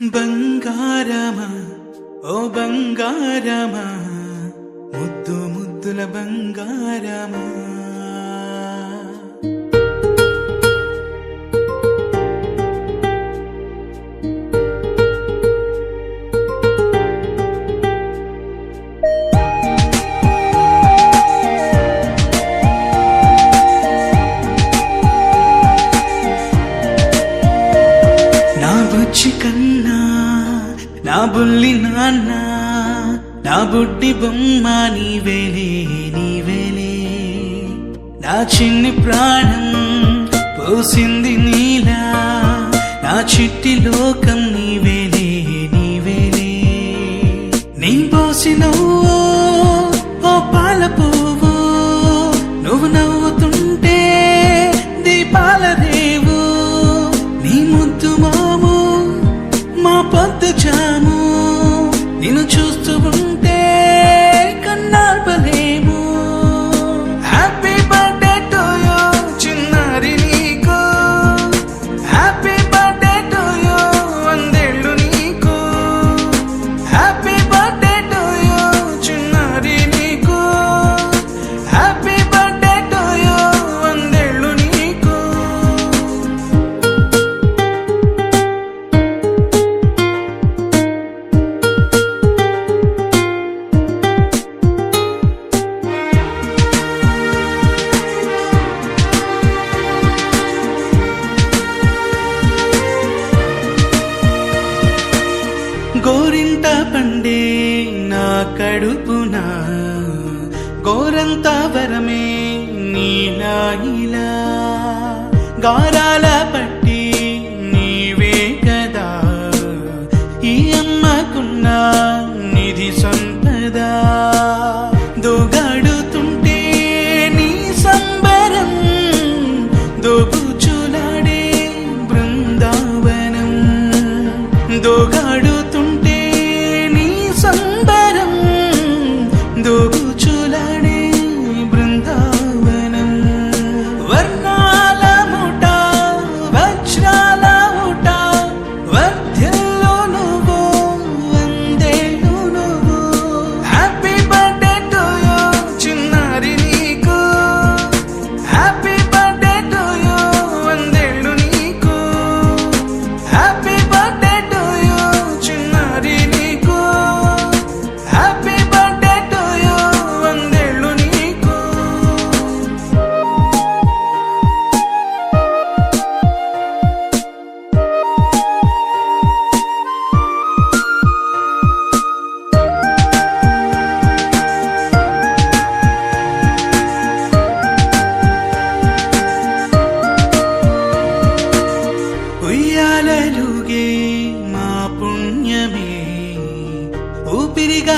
బంగారమా ఓ బంగారమా ముద్దు ముద్దుల బంగారమా నా బుజ్జి కన్నా నా బుల్లి నాన్న నా బుడ్డి బొమ్మ నీవేలే నీవేలే నా చిన్ని ప్రాణం పోసింది నీలా నా చిట్టి లోకం నీవేలే నీవేలే నీ పోసినవో ఓ పాల పువ్వు నువ్వు నవ్వుతుంటే దీపాల రేవు నీ ముద్దు మాము మా పొద్దు జాము నిన్ను చూస్తూ ఉంటే కన్నార్పలేము. హ్యాపీ బర్త్డే టు యూ చిన్నారి నీకు, హ్యాపీ బర్త్డే టు యూ వందేళ్ళు నీకు, హ్యాపీ బర్త్డే టు యూ చిన్నారి నీకు, హ్యాపీ బర్త్డే టు యూ వందేళ్ళు నీకు. గోరింట పండే నా కడుపున గోరంత వరమే నీలా ఇలా గారాల పట్టి నీవే కదా ఈ అమ్మకున్న నిధి సంపద దోగాడుతుంటే నీ సంబరం దోబుచులాడే బృందావనం దోగాడుతుంటే నీ సంబరం దోబుచులాడే బృందావనం వర్ణాల ముఠ వజ్రాల ముఠ వర్ధ్యల్లో నువ్వు వందేళ్ళు నువ్వు. హ్యాపీ బర్త్డే టు యూ చిన్నారి నీకు, హ్యాపీ బర్త్డే టు యూ వందేళ్ళు నీకు, హ్యాపీ బర్త్డే టు యూ చిన్నారి నీకు, హ్యాపీ బర్త్డే టు యూ వందేళ్ళు నీకు. ఉయ్యాలలుగే మా పుణ్యమే ఊపిరిగా